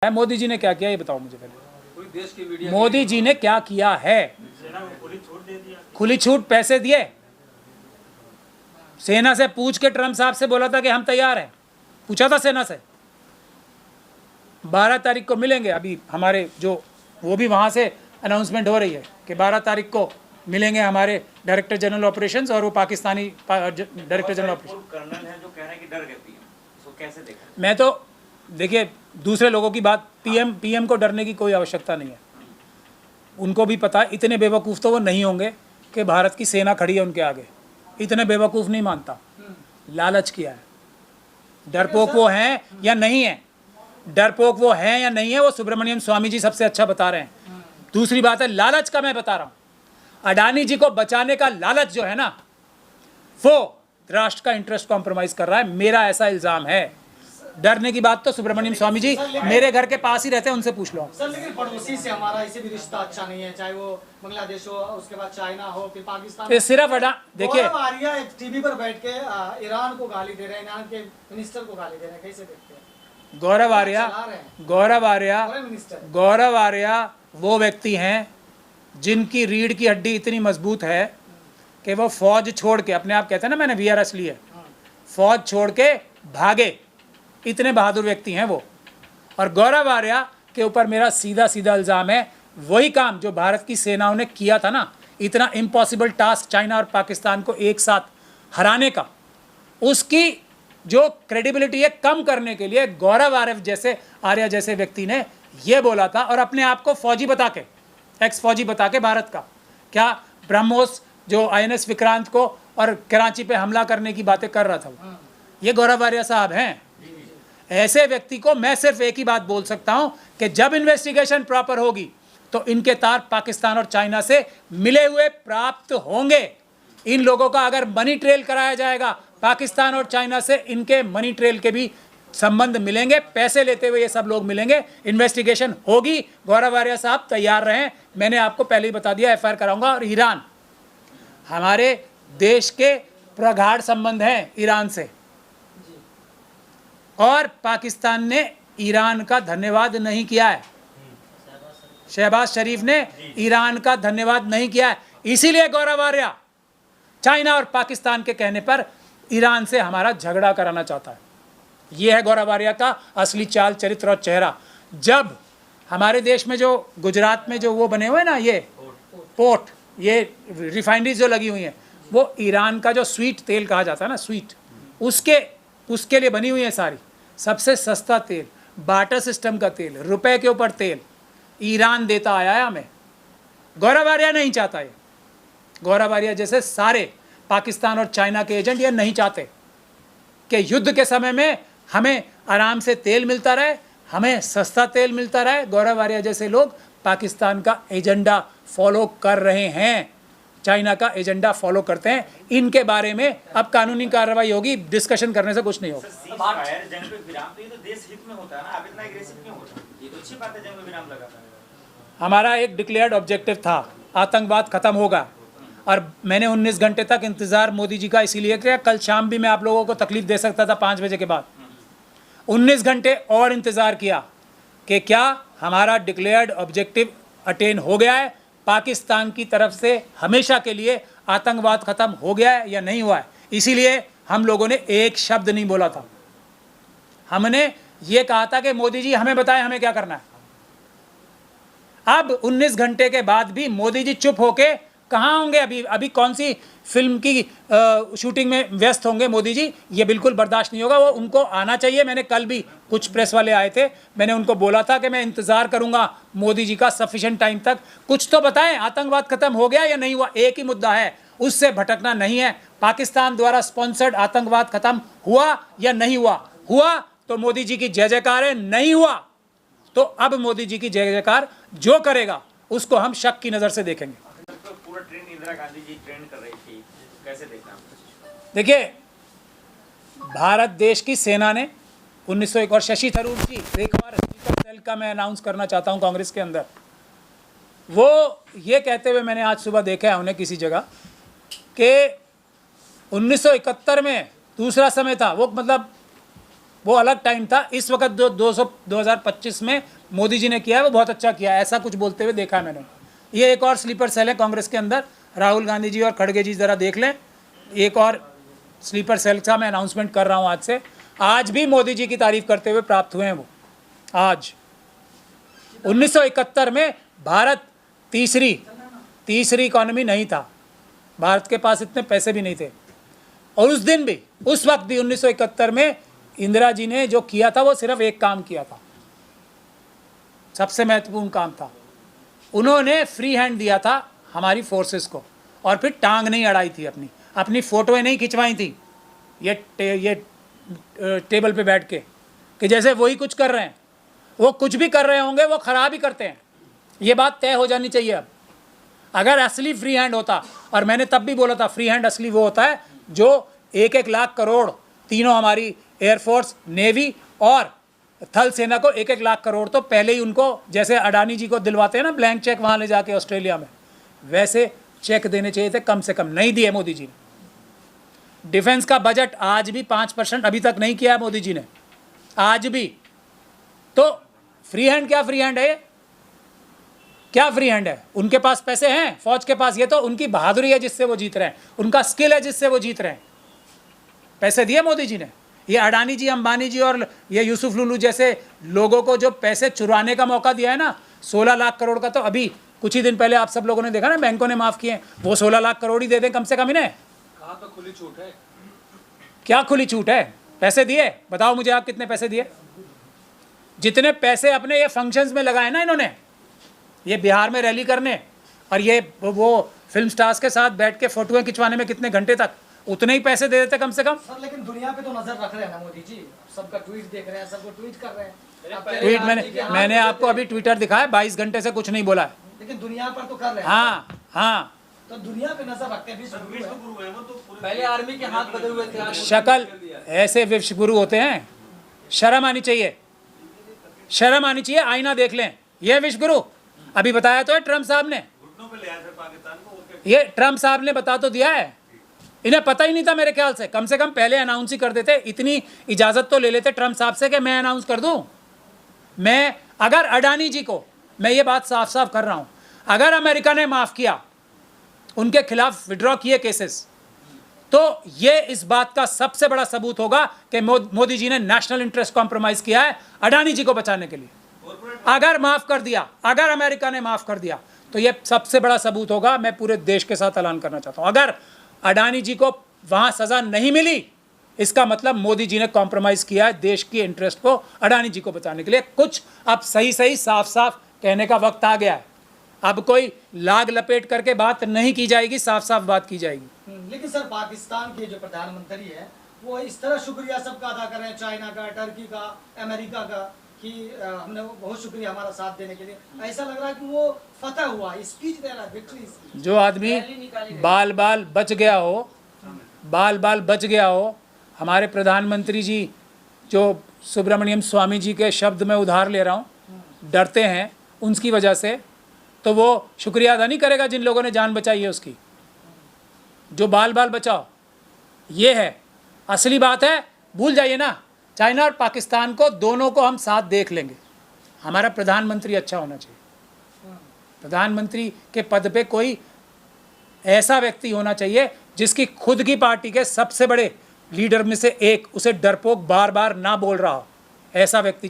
मोदी जी ने क्या किया ये बताओ मुझे पहले। मोदी जी ने क्या किया है? खुली छूट पैसे दिए। सेना से पूछ के ट्रम्प साहब से बोला था कि हम तैयार हैं। पूछा था सेना से। 12 तारीख को मिलेंगे। अभी हमारे जो वो भी वहाँ से अनाउंसमेंट हो रही है कि 12 तारीख को मिलेंगे हमारे डायरेक्टर जनरल ऑपरेशंस और वो Pakistani director general operation colonel है जो कह रहे हैं कि डर गए पीएम। इसको कैसे देखा? मैं तो देखिए दूसरे लोगों की बात, पीएम को डरने की कोई आवश्यकता नहीं है। उनको भी पता है, इतने बेवकूफ़ तो वो नहीं होंगे कि भारत की सेना खड़ी है उनके आगे। इतने बेवकूफ़ नहीं मानता। लालच किया है। डरपोक वो हैं या नहीं है, डरपोक वो हैं या नहीं है, वो सुब्रमण्यम स्वामी जी सबसे अच्छा बता रहे हैं। दूसरी बात है लालच का, मैं बता रहा हूँ अडानी जी को बचाने का लालच जो है ना, वो राष्ट्र का इंटरेस्ट कॉम्प्रोमाइज़ कर रहा है। मेरा ऐसा इल्ज़ाम है। डरने की बात तो सुब्रमण्यम स्वामी जी मेरे घर के पास ही रहते हैं, उनसे पूछ लो सर। लेकिन पड़ोसी से हमारा इसे भी रिश्ता अच्छा नहीं है, चाहे वो बांग्लादेश हो, उसके बाद चाइना हो, फिर पाकिस्तान। ये सिर्फ देखिए टीवी पर बैठ के ईरान को गाली दे रहे हैं, ईरान के मिनिस्टर को गाली दे रहे हैं, कैसे देखते हैं? गौरव आर्या वो व्यक्ति हैं जिनकी रीढ़ की हड्डी इतनी मजबूत है कि वो फौज छोड़ के, अपने आप कहते हैं ना मैंने वीआरएस ली है, फौज छोड़ के भागे। इतने बहादुर व्यक्ति हैं वो। और गौरव आर्या के ऊपर मेरा सीधा सीधा इल्ज़ाम है, वही काम जो भारत की सेनाओं ने किया था ना, इतना इम्पॉसिबल टास्क चाइना और पाकिस्तान को एक साथ हराने का, उसकी जो क्रेडिबिलिटी है कम करने के लिए गौरव आर्या जैसे व्यक्ति ने ये बोला था। और अपने आप को फौजी बता के, एक्स फौजी बता के भारत का, क्या ब्रह्मोस जो आईएनएस विक्रांत को और कराची पे हमला करने की बातें कर रहा था वो, ये गौरव आर्या साहब हैं। ऐसे व्यक्ति को मैं सिर्फ एक ही बात बोल सकता हूं कि जब इन्वेस्टिगेशन प्रॉपर होगी तो इनके तार पाकिस्तान और चाइना से मिले हुए प्राप्त होंगे। इन लोगों का अगर मनी ट्रेल कराया जाएगा पाकिस्तान और चाइना से, इनके मनी ट्रेल के भी संबंध मिलेंगे। पैसे लेते हुए ये सब लोग मिलेंगे। इन्वेस्टिगेशन होगी। गौरव आर्या साहब तैयार रहें। मैंने आपको पहले ही बता दिया एफआईआर कराऊंगा। और ईरान, हमारे देश के प्रगाढ़ संबंध हैं ईरान से, और पाकिस्तान ने ईरान का धन्यवाद नहीं किया है। शहबाज शरीफ ने ईरान का धन्यवाद नहीं किया है। इसीलिए गौरव आर्या चाइना और पाकिस्तान के कहने पर ईरान से हमारा झगड़ा कराना चाहता है। यह है गौरव आर्या का असली चाल, चरित्र और चेहरा। जब हमारे देश में जो गुजरात में जो वो बने हुए ना, ये पोर्ट, ये रिफाइनरीज जो लगी हुई हैं, वो ईरान का जो स्वीट तेल कहा जाता है ना, स्वीट, उसके लिए बनी हुई है सारी। सबसे सस्ता तेल, बाटर सिस्टम का तेल, रुपए के ऊपर तेल ईरान देता आया है हमें। गौरव आर्या नहीं चाहता ये। गौरव आर्या जैसे सारे पाकिस्तान और चाइना के एजेंट ये नहीं चाहते कि युद्ध के समय में हमें आराम से तेल मिलता रहे, हमें सस्ता तेल मिलता रहे। गौरव आर्या जैसे लोग पाकिस्तान का एजेंडा फॉलो कर रहे हैं, चाइना का एजेंडा फॉलो करते हैं। इनके बारे में अब कानूनी कार्रवाई होगी, डिस्कशन करने से कुछ नहीं होगा। हमारा एक डिक्लेयर्ड ऑब्जेक्टिव था, आतंकवाद खत्म होगा। और मैंने 19 घंटे तक इंतजार मोदी जी का इसीलिए किया। कल शाम भी मैं आप लोगों को तकलीफ दे सकता था 5 बजे के बाद। 19 घंटे और इंतजार किया कि क्या हमारा डिक्लेयर्ड ऑब्जेक्टिव अटेन हो गया है, पाकिस्तान की तरफ से हमेशा के लिए आतंकवाद खत्म हो गया है या नहीं हुआ है। इसीलिए हम लोगों ने एक शब्द नहीं बोला था। हमने ये कहा था कि मोदी जी हमें बताएं हमें क्या करना है। अब 19 घंटे के बाद भी मोदी जी चुप होके कहाँ होंगे? अभी कौन सी फिल्म की शूटिंग में व्यस्त होंगे मोदी जी? ये बिल्कुल बर्दाश्त नहीं होगा। वो उनको आना चाहिए। मैंने कल भी, कुछ प्रेस वाले आए थे, मैंने उनको बोला था कि मैं इंतज़ार करूंगा मोदी जी का सफिशिएंट टाइम तक। कुछ तो बताएं, आतंकवाद खत्म हो गया या नहीं हुआ? एक ही मुद्दा है, उससे भटकना नहीं है। पाकिस्तान द्वारा स्पॉन्सर्ड आतंकवाद खत्म हुआ या नहीं हुआ? हुआ तो मोदी जी की जय जयकार है, नहीं हुआ तो अब मोदी जी की जय जयकार जो करेगा उसको हम शक की नज़र से देखेंगे। पूरा ट्रेंड इंदिरा गांधी जी ट्रेंड कर रही थी, कैसे देखना? देखिए, भारत देश की सेना ने 1901, और शशि थरूर जी, एक बार सेल का मैं अनाउंस करना चाहता हूं कांग्रेस के अंदर, वो ये कहते हुए मैंने आज सुबह देखा है उन्हें किसी जगह कि 1971 में दूसरा समय था। वो मतलब वो अलग टाइम था। इस वक्त जो 2025 में मोदी जी ने किया है वो बहुत अच्छा किया है, ऐसा कुछ बोलते हुए देखा है मैंने। ये एक और स्लीपर सेल है कांग्रेस के अंदर, राहुल गांधी जी और खड़गे जी ज़रा देख लें। एक और स्लीपर सेल का मैं अनाउंसमेंट कर रहा हूँ आज से। आज भी मोदी जी की तारीफ करते हुए प्राप्त हुए हैं वो। आज 1971 में भारत तीसरी इकॉनमी नहीं था, भारत के पास इतने पैसे भी नहीं थे। और उस दिन भी, उस वक्त भी 1971 में इंदिरा जी ने जो किया था वो सिर्फ एक काम किया था, सबसे महत्वपूर्ण काम था। उन्होंने फ्री हैंड दिया था हमारी फोर्सेस को, और फिर टांग नहीं अड़ाई थी, अपनी फोटोएं नहीं खिंचवाई थी ये टेबल पे बैठ के कि जैसे वही कुछ कर रहे हैं। वो कुछ भी कर रहे होंगे वो ख़राब ही करते हैं, ये बात तय हो जानी चाहिए। अब अगर असली फ्री हैंड होता, और मैंने तब भी बोला था फ्री हैंड असली वो होता है जो 1-1 लाख करोड़, तीनों हमारी एयरफोर्स, नेवी और थल सेना को 1-1 लाख करोड़ तो पहले ही उनको, जैसे अडानी जी को दिलवाते हैं ना ब्लैंक चेक वहाँ ले जाके ऑस्ट्रेलिया में, वैसे चेक देने चाहिए थे, कम से कम नहीं दिए मोदी जी ने। डिफेंस का बजट आज भी 5% अभी तक नहीं किया है मोदी जी ने, आज भी। तो फ्री हैंड क्या फ्री हैंड है, क्या फ्री हैंड है? उनके पास पैसे हैं फौज के पास, ये तो उनकी बहादुरी है जिससे वो जीत रहे हैं, उनका स्किल है जिससे वो जीत रहे हैं। पैसे दिए मोदी जी ने। ये अडानी जी, अंबानी जी और ये यूसुफ लुलू जैसे लोगों को जो पैसे चुराने का मौका दिया है ना, 16 लाख करोड़ का, तो अभी कुछ ही दिन पहले आप सब लोगों ने देखा ना बैंकों ने माफ़ किए, वो 16 लाख करोड़ ही दे दें कम से कम इन्हें। कहाँ तो खुली छूट है? क्या खुली छूट है? पैसे दिए, बताओ मुझे आप कितने पैसे दिए? जितने पैसे अपने ये फंक्शंस में लगाए ना इन्होंने, ये बिहार में रैली करने और ये वो फिल्म स्टार्स के साथ बैठ के फोटोएं खिंचवाने में कितने घंटे तक, उतने ही पैसे दे देते कम से कम। सर लेकिन दुनिया पे तो नजर रख रहे हैं ना मोदी जी, सबका ट्वीट देख रहे हैं, सबको ट्वीट कर रहे हैं। अब पहले ट्वीट गांधी के हाथ मैंने में आपको थे, अभी ट्विटर दिखाया, 22 घंटे से कुछ नहीं बोला है। लेकिन दुनिया पर तो कर रहे हैं। हाँ हाँ, तो दुनिया पे नजर रखते हैं, विश्व गुरु है। पहले आर्मी के हाथ बदे हुए थे, शक्ल ऐसे विश्व गुरु होते हैं, शर्म आनी चाहिए, शर्म आनी चाहिए। आईना देख लें, ये विश्व गुरु अभी बताया तो है ट्रम्प साहब ने, ये ट्रम्प साहब ने बता तो दिया है। इन्हें पता ही नहीं था मेरे ख्याल से कम पहले अनाउंस ही कर देते, इतनी इजाज़त तो ले लेते ट्रम्प साहब से कि मैं अनाउंस कर दूं। मैं अगर अडानी जी को, मैं ये बात साफ साफ कर रहा हूं, अगर अमेरिका ने माफ़ किया, उनके खिलाफ विड्रॉ किए केसेस, तो ये इस बात का सबसे बड़ा सबूत होगा कि मोदी जी ने नेशनल इंटरेस्ट कॉम्प्रोमाइज़ किया है अडानी जी को बचाने के लिए। अगर माफ़ कर दिया, अगर अमेरिका ने माफ़ कर दिया, तो ये सबसे बड़ा सबूत होगा। मैं पूरे देश के साथ ऐलान करना चाहता हूँ, अगर अडानी जी को वहाँ सज़ा नहीं मिली, इसका मतलब मोदी जी ने कॉम्प्रोमाइज़ किया है देश की इंटरेस्ट को अडानी जी को बचाने के लिए। कुछ अब सही साफ साफ कहने का वक्त आ गया है। अब कोई लाग लपेट करके बात नहीं की जाएगी, साफ साफ बात की जाएगी। लेकिन सर पाकिस्तान के जो प्रधानमंत्री है वो इस तरह शुक्रिया सबका अदा कर रहे हैं, चाइना का, टर्की का, अमेरिका का, कि हमने बहुत शुक्रिया हमारा साथ देने के लिए। ऐसा लग रहा है कि वो फतह हुआ, स्पीच दे रहा है, विक्ट्री। जो आदमी बाल बाल बच गया हो, हमारे प्रधानमंत्री जी जो सुब्रमण्यम स्वामी जी के शब्द में उधार ले रहा हूँ, डरते हैं उनकी वजह से, तो वो शुक्रिया अदा नहीं करेगा जिन लोगों ने जान बचाई है उसकी। जो बाल बचाओ, ये है असली बात है। भूल जाइए ना, चाइना और पाकिस्तान को दोनों को हम साथ देख लेंगे। हमारा प्रधानमंत्री अच्छा होना चाहिए, प्रधानमंत्री के पद पे कोई ऐसा व्यक्ति होना चाहिए जिसकी खुद की पार्टी के सबसे बड़े लीडर में से एक उसे डरपोक बार बार ना बोल रहा हो, ऐसा व्यक्ति